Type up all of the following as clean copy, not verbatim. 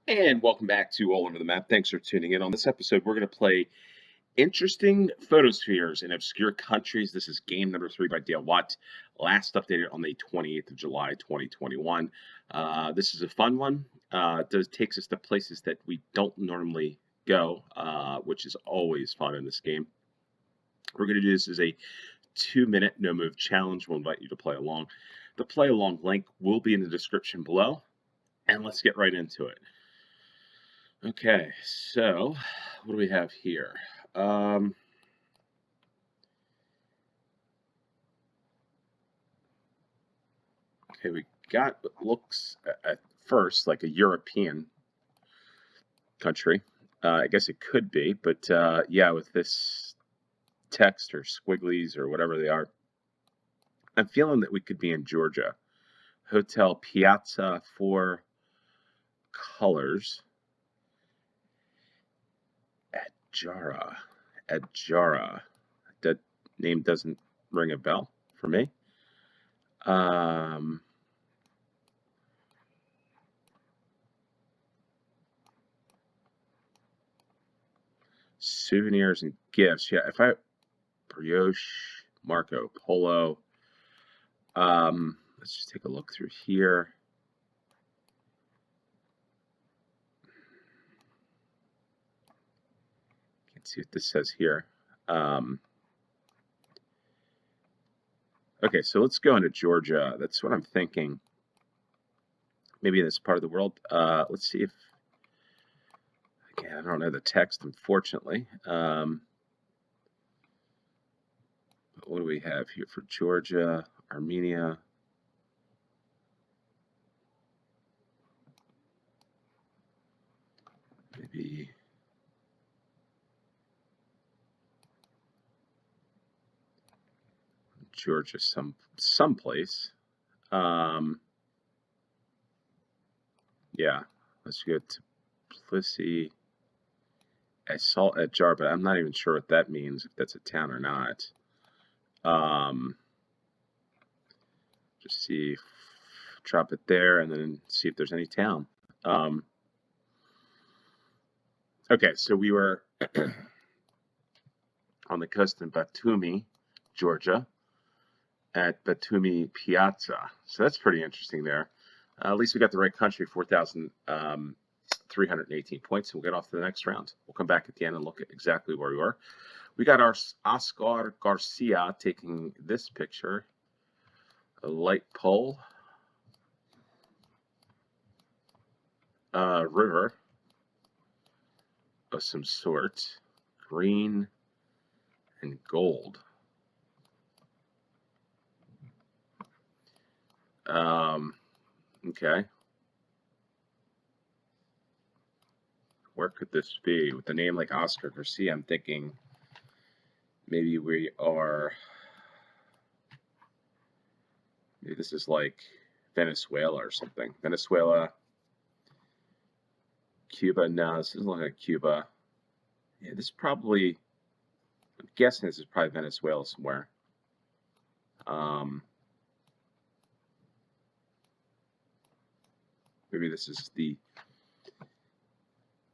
And welcome back to All Over the Map. Thanks for tuning in. On this episode, we're going to play Interesting Photospheres in Obscure Countries. This is game number 3 by Dalewatt. Last updated on the 28th of July, 2021. This is a fun one. It takes us to places that we don't normally go, which is always fun in this game. We're going to do this as a 2-minute no-move challenge. We'll invite you to play along. The play-along link will be in the description below. And let's get right into it. Okay, so what do we have here? Okay, we got what looks at first like a European country. I guess it could be, but yeah, with this text or squigglies or whatever they are, I'm feeling that we could be in Georgia. Hotel Piazza, 4 colors. Adjara. That name doesn't ring a bell for me. Souvenirs and gifts. Yeah, if I brioche, Marco Polo. Let's just take a look through here. Let's see what this says here. Okay, so let's go into Georgia. That's what I'm thinking. Maybe in this part of the world. Let's see if... Again, I don't know the text, unfortunately. What do we have here for Georgia, Armenia? Maybe... Georgia, someplace. Yeah, let's go to Plessy. I saw at Jar, but I'm not even sure what that means, if that's a town or not. Just see, drop it there, and then see if there's any town. Okay, so we were on the coast in Batumi, Georgia, at Batumi Piazza. So that's pretty interesting there. At least we got the right country, 4,318 points, and we'll get off to the next round. We'll come back at the end and look at exactly where we were. We got our Oscar Garcia taking this picture. A light pole. River of some sort. Green and gold. Okay. Where could this be? With a name like Oscar Garcia, I'm thinking maybe we are... Maybe this is like Venezuela or something. Venezuela, Cuba. No, this doesn't look like Cuba. Yeah, this probably... I'm guessing this is probably Venezuela somewhere. Maybe this is the...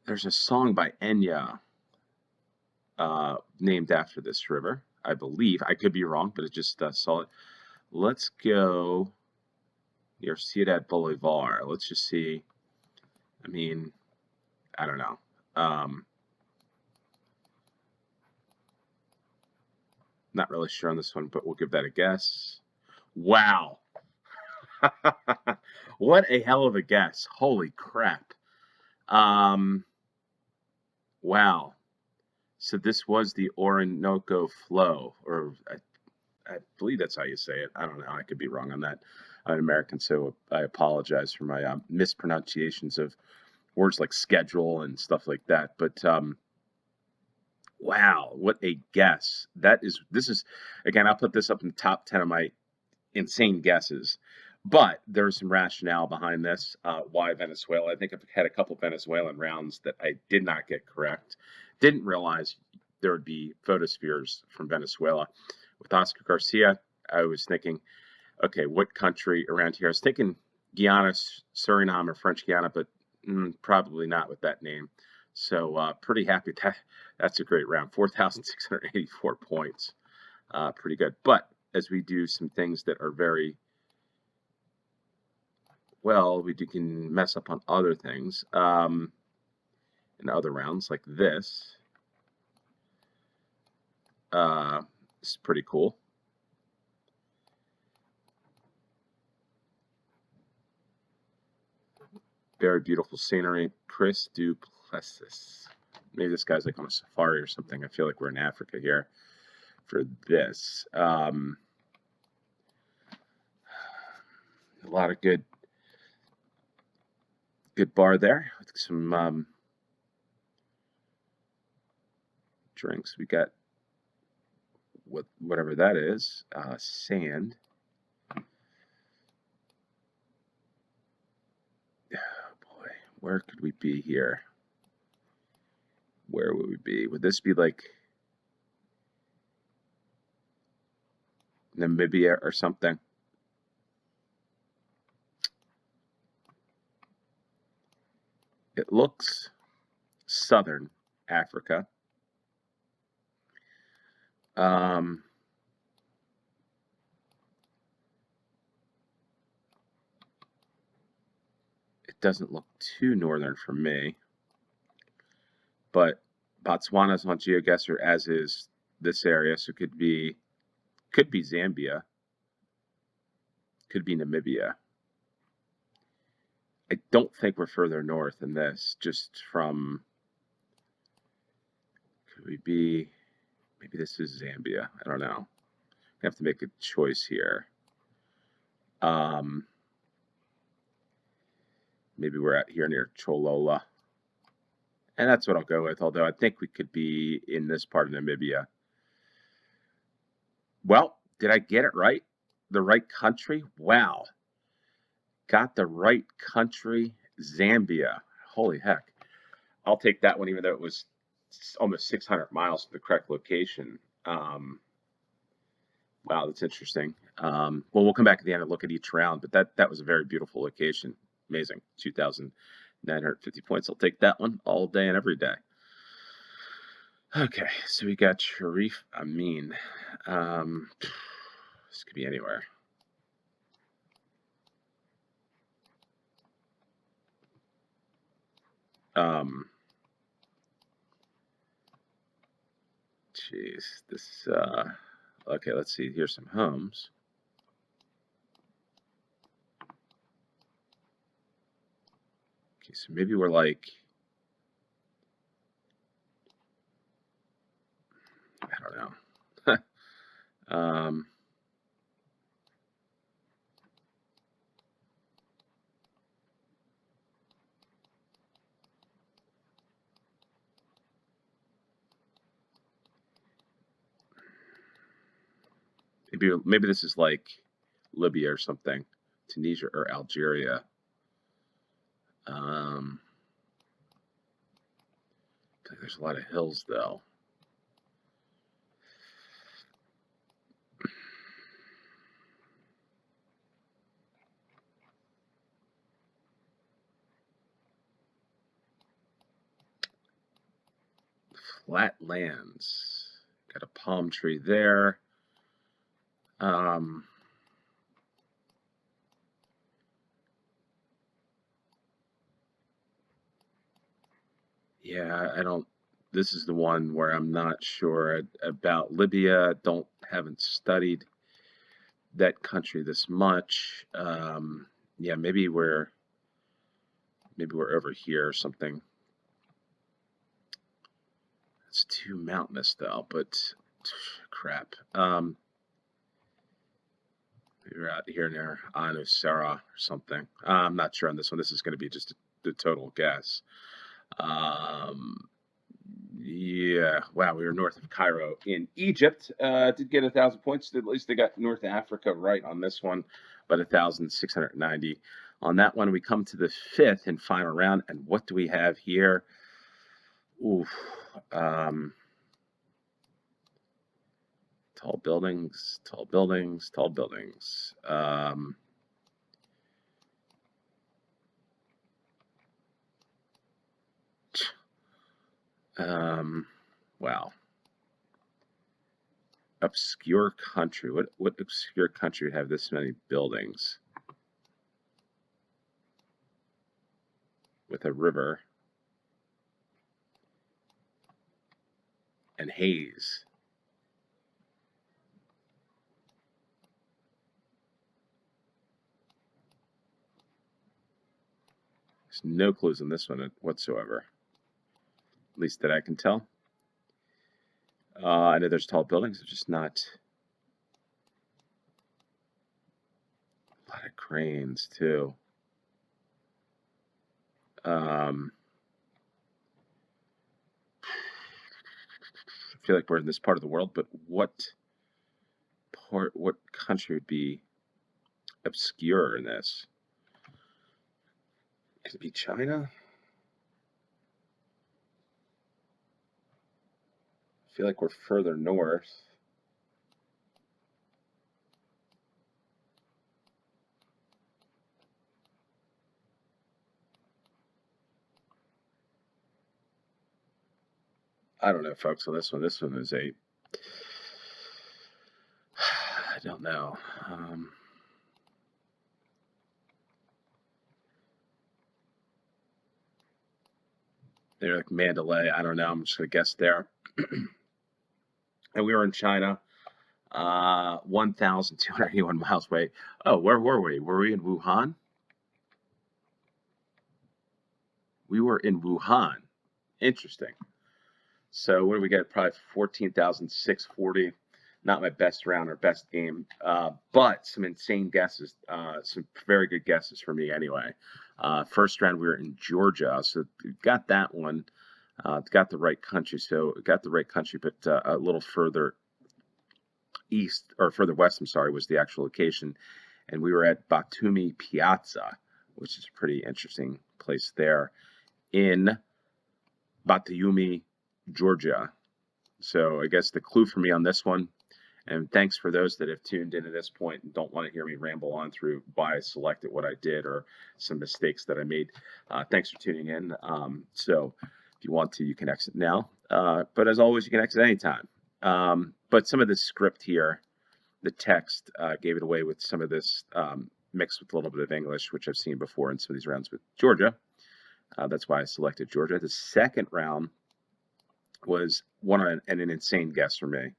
There's a song by Enya named after this river, I believe. I could be wrong, but it just saw it. Let's go near Ciudad Bolivar. Let's just see. I mean, I don't know. Not really sure on this one, but we'll give that a guess. Wow. What a hell of a guess. Holy crap. Wow. So this was the Orinoco Flow, or I believe that's how you say it. I don't know. I could be wrong on that. I'm an American, so I apologize for my mispronunciations of words like schedule and stuff like that. But wow, what a guess. This is, again, I'll put this up in the top 10 of my insane guesses. But there's some rationale behind this. Why Venezuela? I think I've had a couple Venezuelan rounds that I did not get correct. Didn't realize there would be photospheres from Venezuela. With Oscar Garcia, I was thinking, okay, what country around here? I was thinking Guyana, Suriname, or French Guiana, but Probably not with that name. So pretty happy. That's a great round. 4,684 points. Pretty good. But as we do some things that are very well, can mess up on other things in other rounds like this. It's pretty cool. Very beautiful scenery. Chris Duplessis. Maybe this guy's like on a safari or something. I feel like we're in Africa here for this. A lot of good bar there with some drinks. We got whatever that is. Sand. Where could we be here? Where would we be? Would this be like Namibia or something? It looks southern Africa. It doesn't look too northern for me, but Botswana's on GeoGuessr, as is this area, so it could be Zambia, could be Namibia. I don't think we're further north than this, just from, could we be, maybe this is Zambia, I don't know. I have to make a choice here. Maybe we're out here near Cholola. And that's what I'll go with, although I think we could be in this part of Namibia. Well, did I get it right? The right country? Wow. Got the right country, Zambia. Holy heck. I'll take that one, even though it was almost 600 miles from the correct location. Wow, that's interesting. Well, we'll come back at the end and look at each round, but that was a very beautiful location. Amazing. 2,950 points. I'll take that one all day and every day. Okay, so we got Sharif Amin. This could be anywhere. Jeez, this, okay, let's see, here's some homes. Okay, so maybe we're like, I don't know. Maybe this is like Libya or something, Tunisia or Algeria. There's a lot of hills though. Flat lands. Got a palm tree there. Yeah, I don't. This is the one where I'm not sure about Libya. Haven't studied that country this much. Yeah, maybe we're over here or something. It's too mountainous though, but crap. We're out here near Anusara or something. I'm not sure on this one. This is going to be just the total guess. Yeah, wow, we were north of Cairo in Egypt. Did get 1,000 points. At least they got North Africa right on this one, but 1,690 on that one. We come to the fifth and final round, and what do we have here? Oof. Tall buildings, tall buildings, tall buildings. Wow. Obscure country. What obscure country would have this many buildings with a river and haze? There's no clues on this one whatsoever, at least that I can tell. I know there's tall buildings, there's just not a lot of cranes too. I feel like we're in this part of the world, but what country would be obscure in this? Could it be China? I feel like we're further north. I don't know, folks, on this one. This one is I don't know. They're like Mandalay. I don't know. I'm just going to guess there. And we were in China, 1,281 miles away. Oh, where were we? Were we in Wuhan? We were in Wuhan. Interesting. So what do we get? Probably 14,640. Not my best round or best game, but some insane guesses. Some very good guesses for me anyway. First round we were in Georgia, so got that one. Got the right country, but a little further east or further west, I'm sorry, was the actual location. And we were at Batumi Piazza, which is a pretty interesting place there in Batumi, Georgia. So I guess the clue for me on this one, and thanks for those that have tuned in at this point and don't want to hear me ramble on through why I selected what I did or some mistakes that I made. Thanks for tuning in. So if you want to, you can exit now. But as always, you can exit anytime. But some of the script here, the text, gave it away with some of this mixed with a little bit of English, which I've seen before in some of these rounds with Georgia. That's why I selected Georgia. The second round was an insane guess for me.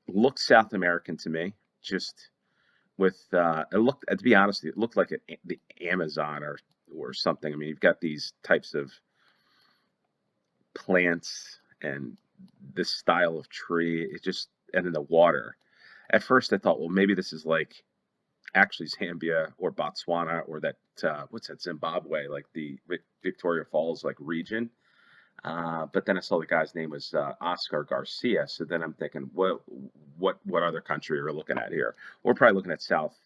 Looked South American to me, just with it looked, to be honest, it looked like the Amazon or something. I mean, you've got these types of plants and this style of tree. It just, and then the water. At first, I thought, well, maybe this is like actually Zambia or Botswana or that what's that, Zimbabwe, like the Victoria Falls like region. But then I saw the guy's name was Oscar Garcia. So then I'm thinking, what other country are we looking at here? We're probably looking at South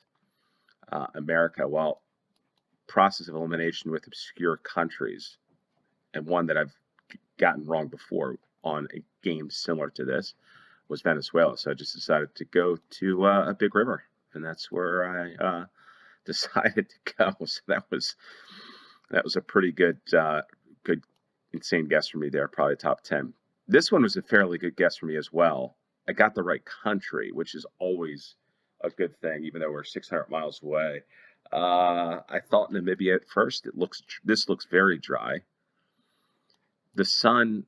America. Well, process of elimination with obscure countries, and one that I've gotten wrong before on a game similar to this was Venezuela. So I just decided to go to a big river, and that's where I decided to go. So that was a pretty good insane guess for me there, probably top 10. This one was a fairly good guess for me as well. I got the right country, which is always a good thing, even though we're 600 miles away. I thought Namibia at first. This looks very dry. The sun,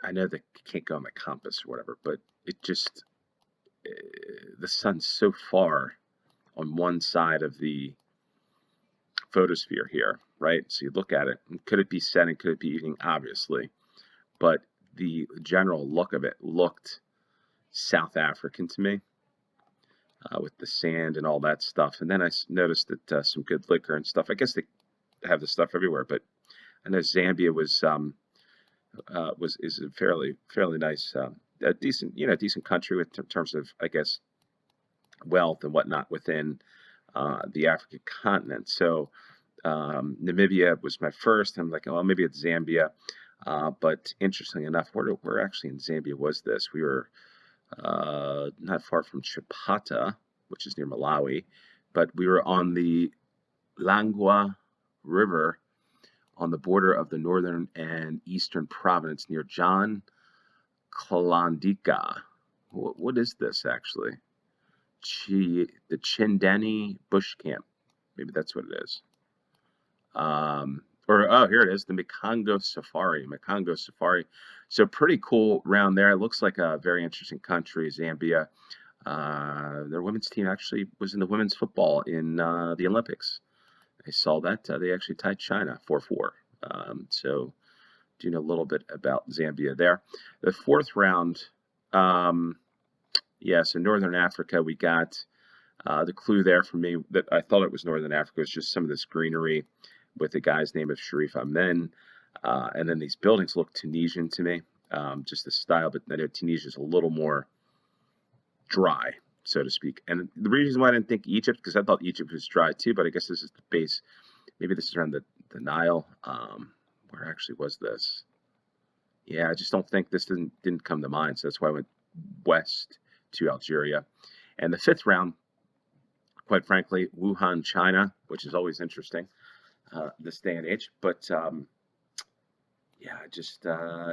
I know that you can't go on the compass or whatever, but it just, the sun's so far on one side of the photosphere here, right? So you look at it, and could it be setting, could it be evening? Obviously, but the general look of it looked South African to me, with the sand and all that stuff. And then I noticed that some good liquor and stuff. I guess they have this stuff everywhere, but I know Zambia is a fairly nice, decent country in terms of, I guess, wealth and whatnot within the African continent. So Namibia was my first. I'm like, oh, maybe it's Zambia. But interestingly enough, where actually in Zambia was this? We were not far from Chipata, which is near Malawi, but we were on the Langwa River, on the border of the northern and eastern province near John Kalandika. What is this actually? The Chindani Bush Camp. Maybe that's what it is. Here it is, the Mikongo Safari. Mikongo Safari. So pretty cool around there. It looks like a very interesting country, Zambia. Their women's team actually was in the women's football in the Olympics. I saw that. They actually tied China 4-4. So do know a little bit about Zambia there. The fourth round, so Northern Africa, we got the clue there for me that I thought it was Northern Africa was just some of this greenery with the guy's name of Sharif Amen. And then these buildings look Tunisian to me, just the style, but I know Tunisia is a little more dry, so to speak. And the reason why I didn't think Egypt, because I thought Egypt was dry too, but I guess this is the base. Maybe this is around the Nile. Where actually was this? Yeah, I just don't think this didn't come to mind, so that's why I went west to Algeria. And the fifth round, quite frankly, Wuhan, China, which is always interesting this day and age. But I just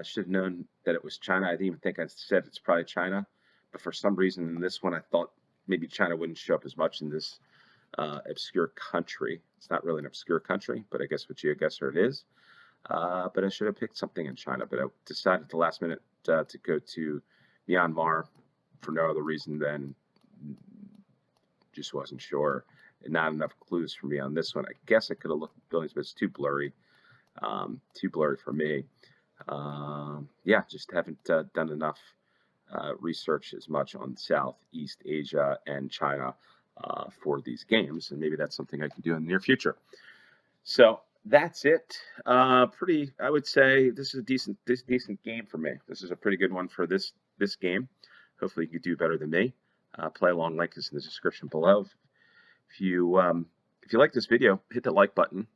should have known that it was China. I didn't even think I said it's probably China. But for some reason in this one, I thought maybe China wouldn't show up as much in this obscure country. It's not really an obscure country, but I guess with GeoGuessr it is. But I should have picked something in China. But I decided at the last minute to go to Myanmar for no other reason than just wasn't sure. And not enough clues for me on this one. I guess I could have looked at buildings, but it's too blurry. Too blurry for me. Just haven't done enough research as much on Southeast Asia and China for these games, and maybe that's something I can do in the near future. So that's it. I would say this is a decent game for me. This is a pretty good one for this game. Hopefully you can do better than me. Play along, link is in the description below. If you like this video, hit the like button.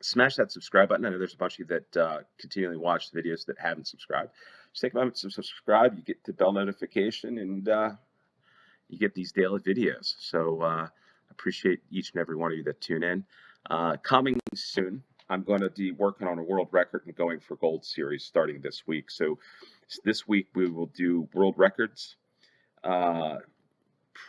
Smash that subscribe button. I know there's a bunch of you that continually watch the videos that haven't subscribed. Just take a moment to subscribe. You get the bell notification, and you get these daily videos. So appreciate each and every one of you that tune in. Coming soon, I'm going to be working on a world record and going for gold series starting this week. So this week we will do world records.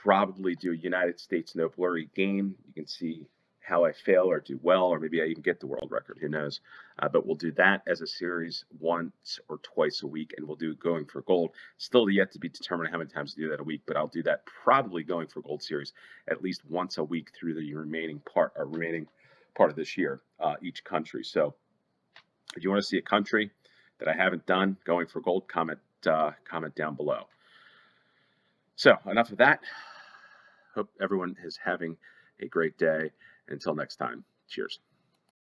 Probably do a United States no blurry game. You can see how I fail or do well, or maybe I even get the world record, who knows. But we'll do that as a series once or twice a week, and we'll do going for gold. Still yet to be determined how many times to do that a week, but I'll do that probably going for gold series at least once a week through the remaining part of this year, each country. So if you want to see a country that I haven't done going for gold, comment down below. So enough of that. Hope everyone is having a great day. Until next time, cheers.